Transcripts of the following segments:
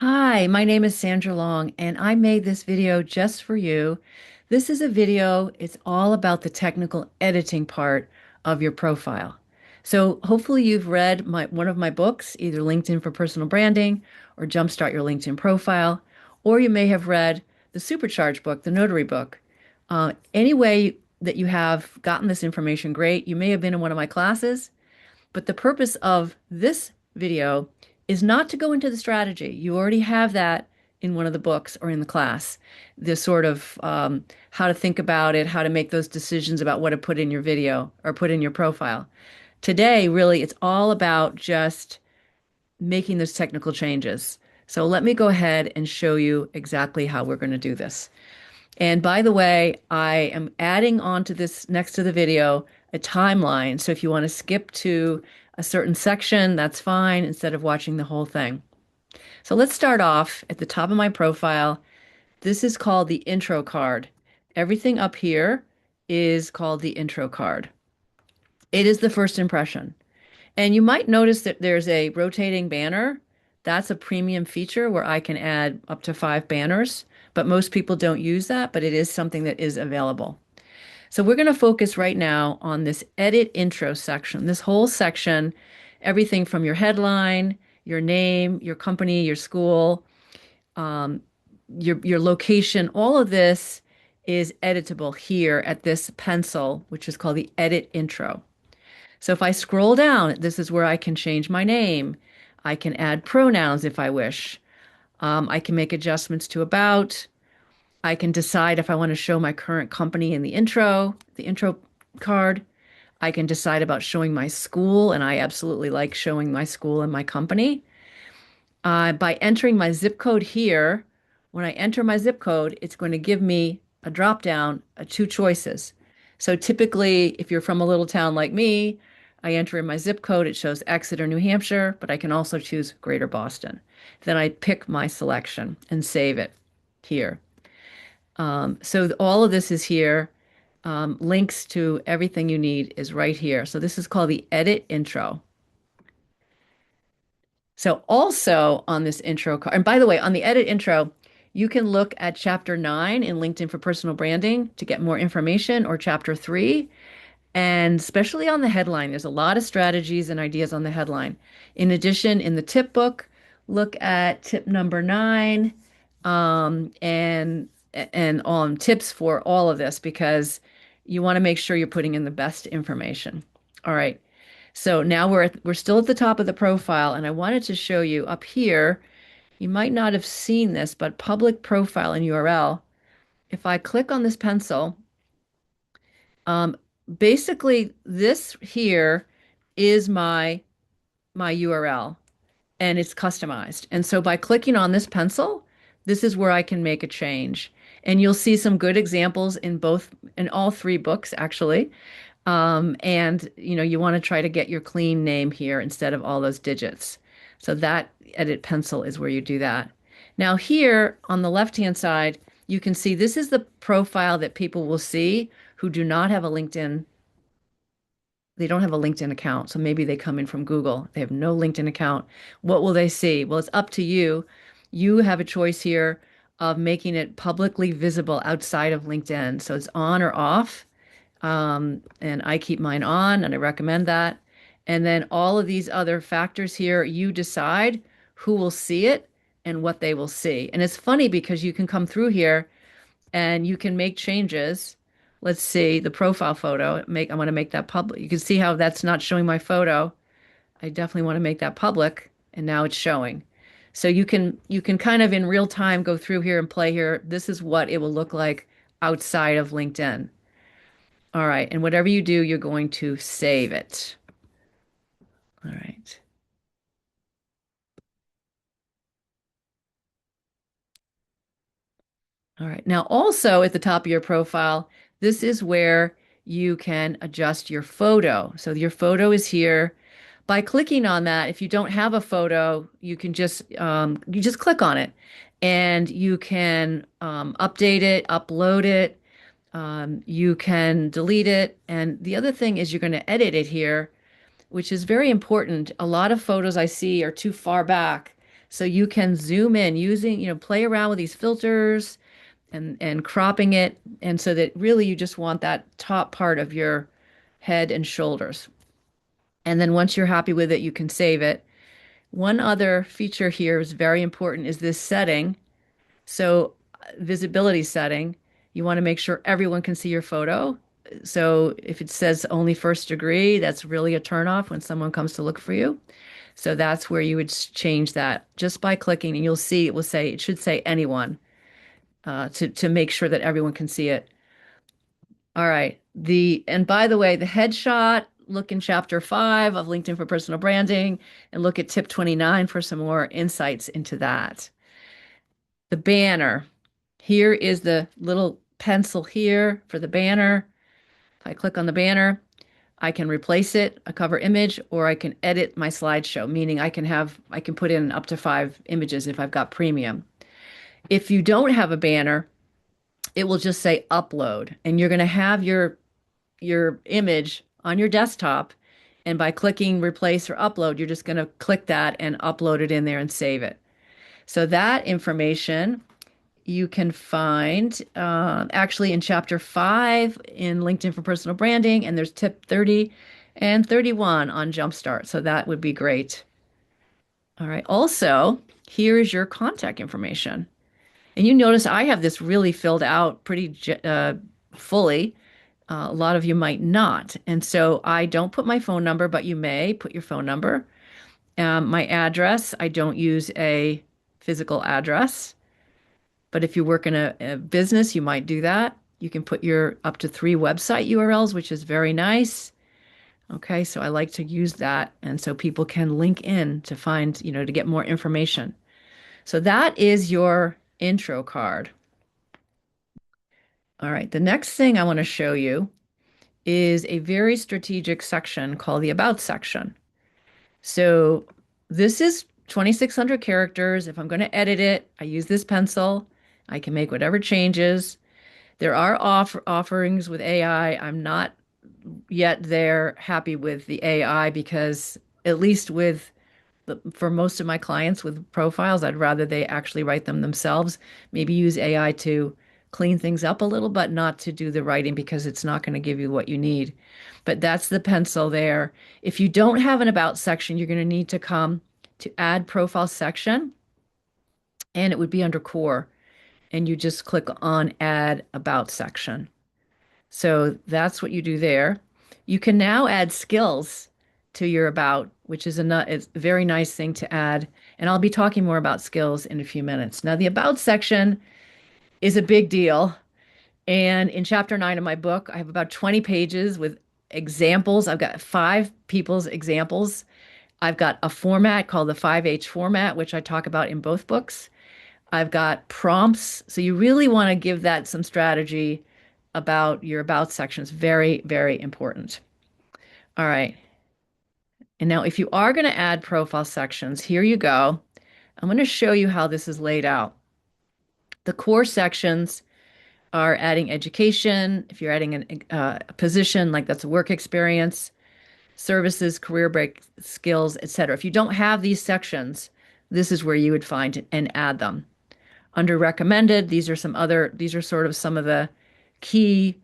Hi, my name is Sandra Long, and I made this video just for you. This is a video, it's all about the technical editing part of your profile. So hopefully you've read one of my books, either LinkedIn for Personal Branding or Jumpstart Your LinkedIn Profile, or you may have read the Supercharge book, the Notary book. Any way that you have gotten this information, great. You may have been in one of my classes. But the purpose of this video is not to go into the strategy. You already have that in one of the books or in the class. The sort of how to think about it, how to make those decisions about what to put in your video or put in your profile. Today, really, it's all about just making those technical changes. So let me go ahead and show you exactly how we're going to do this. And by the way, I am adding on to this next to the video a timeline. So if you want to skip to a certain section, that's fine instead of watching the whole thing. So let's start off at the top of my profile. This is called the intro card. Everything up here is called the intro card. It is the first impression. And you might notice that there's a rotating banner. That's a premium feature where I can add up to 5 banners, but most people don't use that, but it is something that is available. So we're going to focus right now on this edit intro section. This whole section, everything from your headline, your name, your company, your school, um, your location, all of this is editable here at this pencil, which is called the edit intro. So if I scroll down, this is where I can change my name. I can add pronouns if I wish. I can make adjustments to about. I can decide if I want to show my current company in the intro card. I can decide about showing my school, and I absolutely like showing my school and my company. By entering my zip code here, when I enter my zip code, it's going to give me a drop down, two choices. So typically, if you're from a little town like me, I enter in my zip code, it shows Exeter, New Hampshire, but I can also choose Greater Boston. Then I pick my selection and save it here. So all of this is here. Links to everything you need is right here. So this is called the edit intro. So also on this intro card, and by the way, on the edit intro, you can look at chapter 9 in LinkedIn for Personal Branding to get more information, or chapter 3. And especially on the headline, there's a lot of strategies and ideas on the headline. In addition, in the tip book, look at tip number 9, and on tips for all of this, because you want to make sure you're putting in the best information. All right. So now we're still at the top of the profile, and I wanted to show you up here. You might not have seen this, but public profile and URL. If I click on this pencil, um, basically this here is my URL, and it's customized. And so by clicking on this pencil, this is where I can make a change. And you'll see some good examples in all 3 books, actually. And you want to try to get your clean name here instead of all those digits. So that edit pencil is where you do that. Now here on the left-hand side, you can see this is the profile that people will see who do not have a LinkedIn. They don't have a LinkedIn account. So maybe they come in from Google. They have no LinkedIn account. What will they see? Well, it's up to you. You have a choice here of making it publicly visible outside of LinkedIn. So it's on or off. And I keep mine on, and I recommend that. And then all of these other factors here, you decide who will see it and what they will see. And it's funny because you can come through here and you can make changes. Let's see the profile photo. I want to make that public. You can see how that's not showing my photo. I definitely want to make that public, and now it's showing. So you can kind of in real time go through here and play here. This is what it will look like outside of LinkedIn. All right, and whatever you do, you're going to save it. All right. All right. Now, also at the top of your profile, this is where you can adjust your photo. So your photo is here. By clicking on that, if you don't have a photo, you just click on it, and you can update it, upload it. You can delete it. And the other thing is you're going to edit it here, which is very important. A lot of photos I see are too far back. So you can zoom in using, play around with these filters and cropping it. And so that really you just want that top part of your head and shoulders. And then once you're happy with it, you can save it. One other feature here is very important is this setting. So visibility setting, you want to make sure everyone can see your photo. So if it says only first degree, that's really a turnoff when someone comes to look for you. So that's where you would change that just by clicking, and you'll see it will say it should say anyone to make sure that everyone can see it. All right. And by the way, the headshot, look in chapter 5 of LinkedIn for Personal Branding and look at tip 29 for some more insights into that. The banner. Here is the little pencil here for the banner. If I click on the banner, I can replace it, a cover image, or I can edit my slideshow, meaning I can put in up to 5 images if I've got premium. If you don't have a banner, it will just say upload, and you're going to have your image on your desktop, and by clicking replace or upload, you're just going to click that and upload it in there and save it. So that information you can find actually in chapter 5 in LinkedIn for Personal Branding, and there's tip 30 and 31 on Jumpstart. So that would be great. All right. Also, here is your contact information. And you notice I have this really filled out pretty fully. A lot of you might not. And so I don't put my phone number, but you may put your phone number. My address, I don't use a physical address. But if you work in a business, you might do that. You can put your up to 3 website URLs, which is very nice. Okay, so I like to use that. And so people can link in to find, to get more information. So that is your intro card. All right, the next thing I want to show you is a very strategic section called the About section. So this is 2,600 characters. If I'm going to edit it, I use this pencil. I can make whatever changes. There are offerings with AI. I'm not yet there happy with the AI because at least for most of my clients with profiles, I'd rather they actually write them themselves. Maybe use AI to clean things up a little, but not to do the writing because it's not going to give you what you need. But that's the pencil there. If you don't have an about section, you're going to need to come to add profile section, and it would be under core, and you just click on add about section. So that's what you do there. You can now add skills to your about, which is it's a very nice thing to add. And I'll be talking more about skills in a few minutes. Now, the about section is a big deal. And in chapter 9 of my book, I have about 20 pages with examples. I've got 5 people's examples. I've got a format called the 5H format, which I talk about in both books. I've got prompts. So you really want to give that some strategy about your about section. It's very, very important. All right. And now if you are going to add profile sections, here you go. I'm going to show you how this is laid out. The core sections are adding education. If you're adding a position, like that's a work experience, services, career break skills, etc. If you don't have these sections, this is where you would find and add them. Under recommended, these are sort of some of the key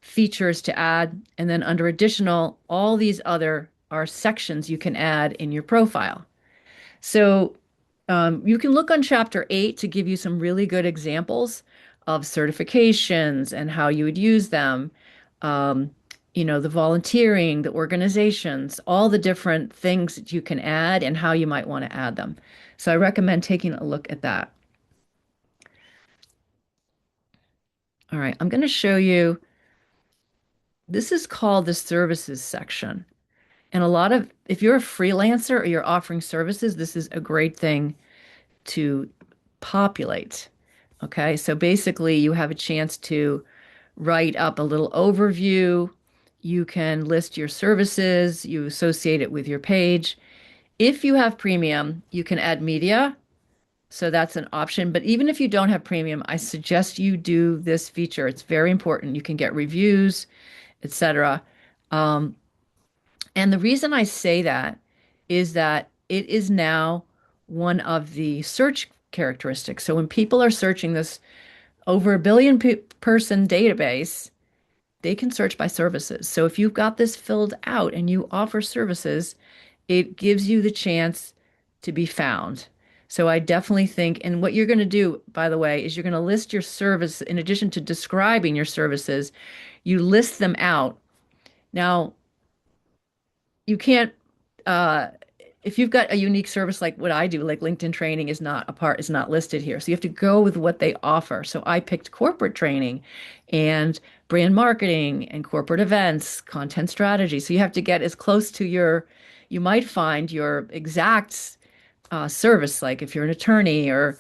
features to add. And then under additional, all these other are sections you can add in your profile. So you can look on chapter 8 to give you some really good examples of certifications and how you would use them. The volunteering, the organizations, all the different things that you can add and how you might want to add them. So I recommend taking a look at that. All right, I'm going to show you. This is called the services section. And if you're a freelancer or you're offering services, this is a great thing to populate. Okay, so basically you have a chance to write up a little overview. You can list your services, you associate it with your page. If you have premium, you can add media. So that's an option. But even if you don't have premium, I suggest you do this feature. It's very important. You can get reviews, etc. And the reason I say that is that it is now one of the search characteristics. So when people are searching this over a billion person database, they can search by services. So if you've got this filled out and you offer services, it gives you the chance to be found. So I definitely think, and what you're going to do, by the way, is you're going to list your service in addition to describing your services, you list them out. Now, you can't uh if you've got a unique service like what I do, like LinkedIn training is not listed here. So you have to go with what they offer. So I picked corporate training and brand marketing and corporate events, content strategy. So you have to get as close to you might find your exact service, like if you're an attorney or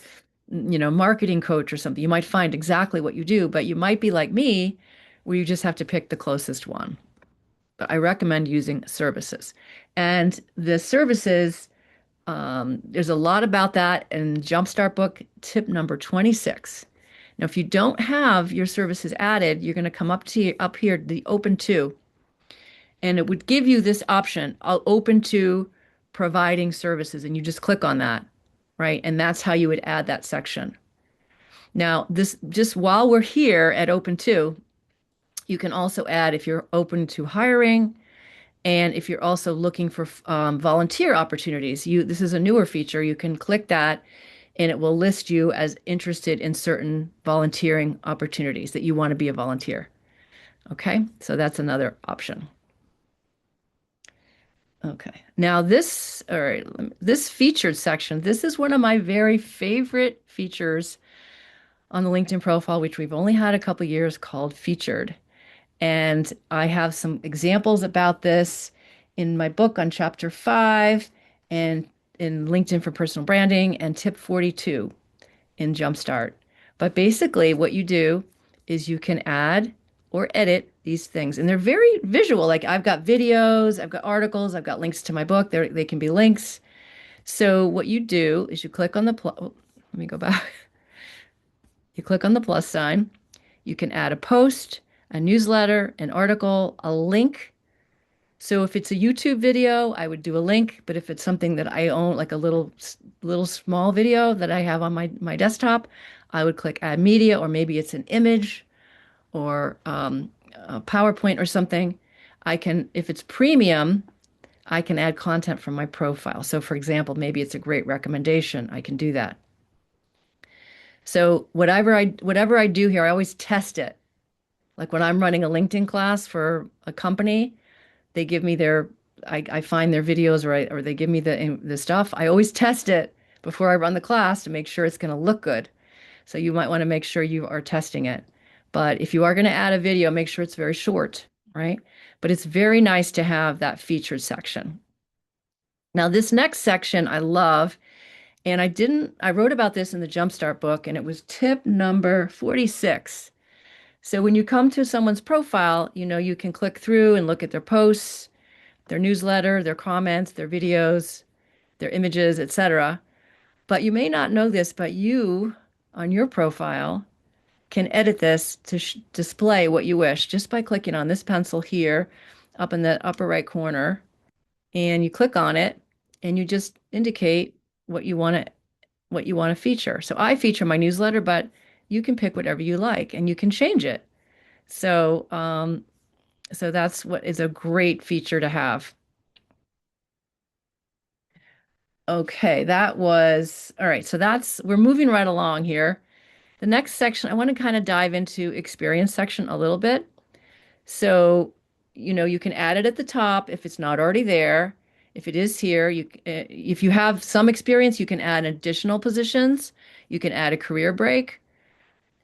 marketing coach or something, you might find exactly what you do, but you might be like me, where you just have to pick the closest one. But I recommend using services. And the services, there's a lot about that in Jumpstart book, tip number 26. Now, if you don't have your services added, you're going to come up here, the open to, and it would give you this option, I'll open to providing services, and you just click on that, right? And that's how you would add that section. Now, this just while we're here at open to, you can also add if you're open to hiring. And if you're also looking for volunteer opportunities, this is a newer feature. You can click that and it will list you as interested in certain volunteering opportunities that you want to be a volunteer. Okay, so that's another option. Okay, now all right, this featured section, this is one of my very favorite features on the LinkedIn profile, which we've only had a couple years, called featured. And I have some examples about this in my book on chapter 5 and in LinkedIn for personal branding and tip 42 in Jumpstart. But basically, what you do is you can add or edit these things. And they're very visual. Like I've got videos, I've got articles, I've got links to my book. They can be links. So what you do is you click on the plus. Let me go back. You click on the plus sign. You can add a post, a newsletter, an article, a link. So if it's a YouTube video, I would do a link. But if it's something that I own, like a little small video that I have on my desktop, I would click add media, or maybe it's an image or a PowerPoint or something. If it's premium, I can add content from my profile. So for example, maybe it's a great recommendation. I can do that. So whatever I do here, I always test it. Like when I'm running a LinkedIn class for a company, they give me I find their videos, or they give me the stuff. I always test it before I run the class to make sure it's going to look good. So you might want to make sure you are testing it. But if you are going to add a video, make sure it's very short, right? But it's very nice to have that featured section. Now, this next section I love, and I wrote about this in the Jumpstart book, and it was tip number 46. So when you come to someone's profile, you can click through and look at their posts, their newsletter, their comments, their videos, their images, etc. But you may not know this, but you on your profile can edit this to display what you wish just by clicking on this pencil here up in the upper right corner. And you click on it and you just indicate what you want to feature. So I feature my newsletter, but you can pick whatever you like and you can change it. So that's what is a great feature to have. Okay, that was all right. So we're moving right along here. The next section, I want to kind of dive into experience section a little bit. So, you can add it at the top if it's not already there. If it is here, if you have some experience, you can add additional positions. You can add a career break.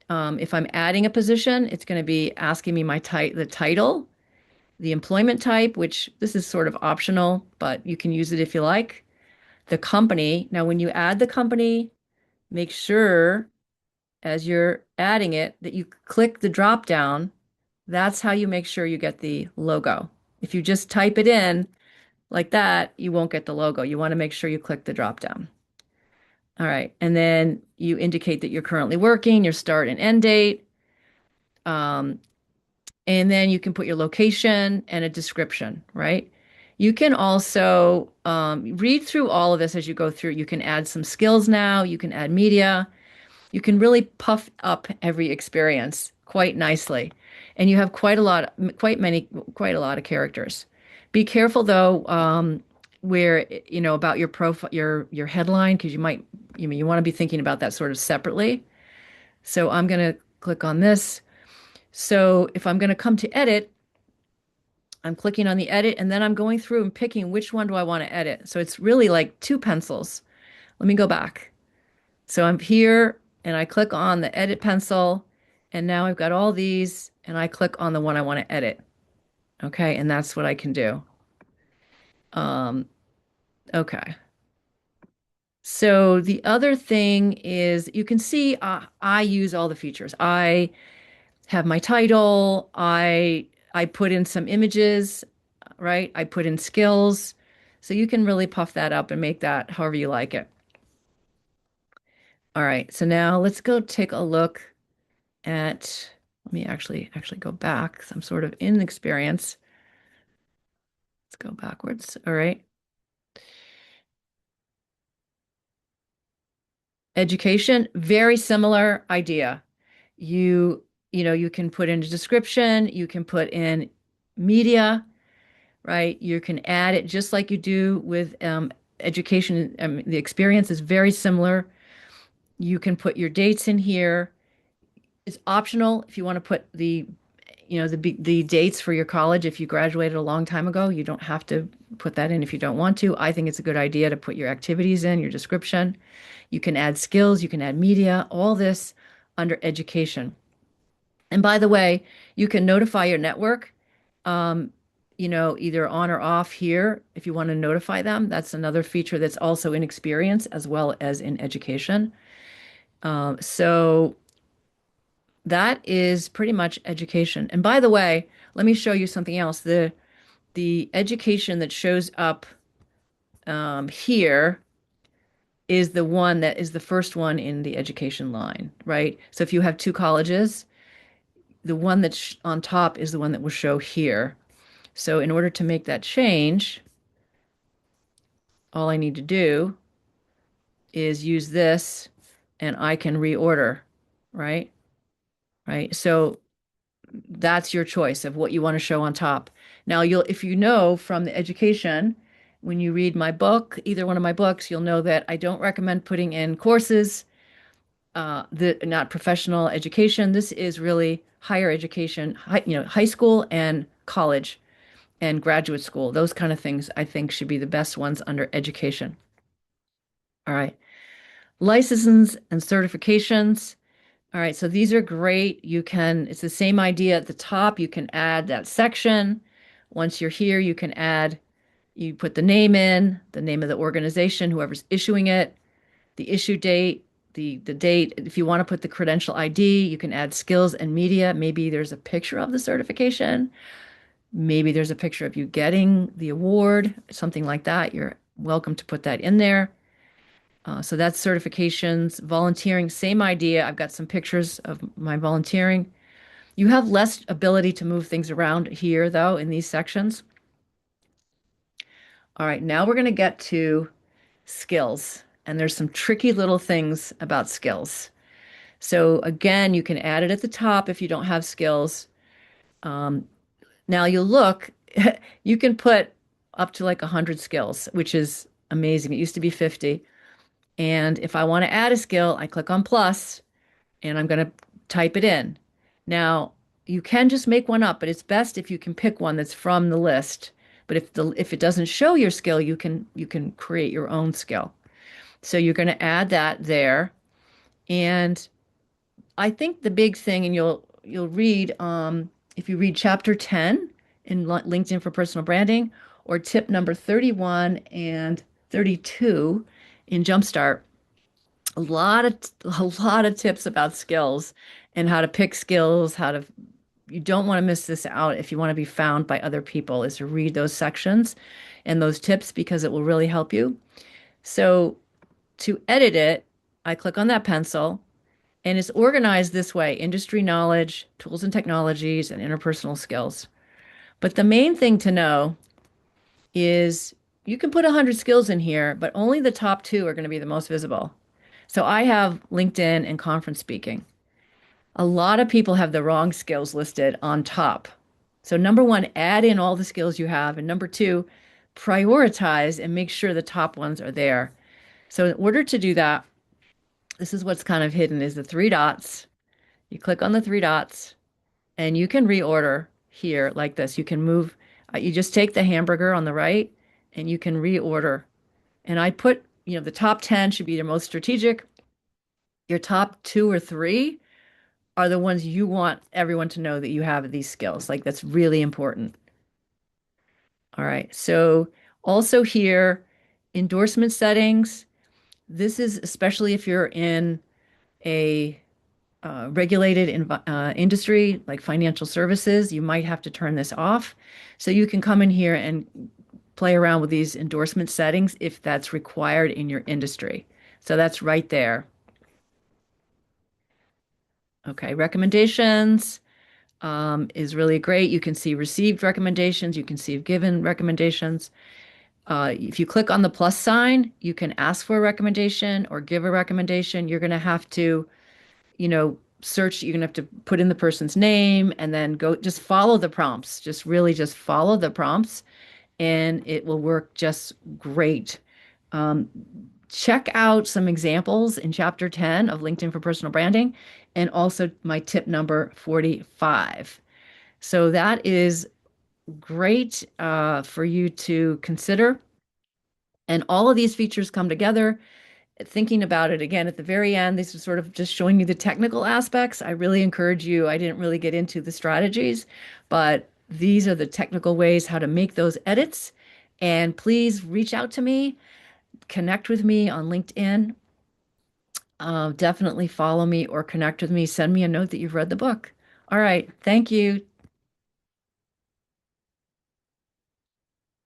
If I'm adding a position, it's going to be asking me the title, the employment type, which this is sort of optional, but you can use it if you like. The company. Now, when you add the company, make sure as you're adding it that you click the drop down. That's how you make sure you get the logo. If you just type it in like that, you won't get the logo. You want to make sure you click the drop down. All right. And then you indicate that you're currently working, your start and end date. And then you can put your location and a description, right? You can also read through all of this as you go through. You can add some skills now. You can add media. You can really puff up every experience quite nicely. And you have quite a lot of characters. Be careful though, where, about your profile, your headline, because you want to be thinking about that sort of separately. So I'm going to click on this. So if I'm going to come to edit, I'm clicking on the edit and then I'm going through and picking which one do I want to edit. So it's really like two pencils. Let me go back. So I'm here and I click on the edit pencil and now I've got all these and I click on the one I want to edit. Okay, and that's what I can do. Um, okay. So the other thing is you can see I use all the features. I have my title. I put in some images, right? I put in skills. So you can really puff that up and make that however you like it. All right. So now let's go take a look at, let me actually go back 'cause I'm sort of in experience. Let's go backwards. All right. Education, very similar idea. You, you can put in a description, you can put in media, right? You can add it just like you do with education. The experience is very similar. You can put your dates in here. It's optional if you want to put the dates for your college. If you graduated a long time ago, you don't have to put that in if you don't want to. I think it's a good idea to put your activities in, your description. You can add skills, you can add media, all this under education. And by the way, you can notify your network, um, either on or off here if you want to notify them. That's another feature that's also in experience as well as in education. So that is pretty much education. And by the way, let me show you something else. The education that shows up here is the one that is the first one in the education line, right? So if you have two colleges, the one that's on top is the one that will show here. So in order to make that change, all I need to do is use this and I can reorder, right? Right. So that's your choice of what you want to show on top. Now if you know from the education, when you read my book, either one of my books, you'll know that I don't recommend putting in courses, not professional education. This is really higher education, high school and college and graduate school. Those kind of things I think should be the best ones under education. All right. Licenses and certifications. All right, so these are great. It's the same idea at the top. You can add that section. Once you're here, you put the name in, the name of the organization, whoever's issuing it, the issue date, the date. If you want to put the credential ID, you can add skills and media. Maybe there's a picture of the certification. Maybe there's a picture of you getting the award, something like that. You're welcome to put that in there. So that's certifications, volunteering, same idea. I've got some pictures of my volunteering. You have less ability to move things around here, though, in these sections. All right, now we're going to get to skills. And there's some tricky little things about skills. So again, you can add it at the top if you don't have skills. Now you look, you can put up to like 100 skills, which is amazing. It used to be 50. And if I want to add a skill, I click on plus and I'm going to type it in. Now, you can just make one up, but it's best if you can pick one that's from the list. But if it doesn't show your skill, you can create your own skill. So you're going to add that there. And I think the big thing, and you'll read if you read chapter 10 in LinkedIn for Personal Branding, or tip number 31 and 32 in Jumpstart, a lot of tips about skills and how to pick skills, you don't want to miss this out if you want to be found by other people, is to read those sections and those tips because it will really help you. So to edit it, I click on that pencil and it's organized this way: industry knowledge, tools and technologies, and interpersonal skills. But the main thing to know is you can put 100 skills in here, but only the top two are going to be the most visible. So I have LinkedIn and conference speaking. A lot of people have the wrong skills listed on top. So, number one, add in all the skills you have. And number two, prioritize and make sure the top ones are there. So, in order to do that, this is what's kind of hidden is the three dots. You click on the three dots and you can reorder here like this. You can move, you just take the hamburger on the right and you can reorder. And I put, the top 10 should be your most strategic. Your top two or three are the ones you want everyone to know that you have these skills. Like that's really important. All right. So also here, endorsement settings. This is especially if you're in a regulated industry like financial services, you might have to turn this off. So you can come in here and play around with these endorsement settings if that's required in your industry. So that's right there. Okay, recommendations is really great. You can see received recommendations, you can see given recommendations. If you click on the plus sign, you can ask for a recommendation or give a recommendation. You're going to have to, search, you're going to have to put in the person's name and then go just follow the prompts. Just really just follow the prompts and it will work just great. Um, Check out some examples in chapter 10 of LinkedIn for Personal Branding and also my tip number 45. So that is great for you to consider. And all of these features come together. Thinking about it again at the very end, this is sort of just showing you the technical aspects. I really encourage you. I didn't really get into the strategies, but these are the technical ways how to make those edits. And please reach out to me, connect with me on LinkedIn. Definitely follow me or connect with me. Send me a note that you've read the book. All right. Thank you.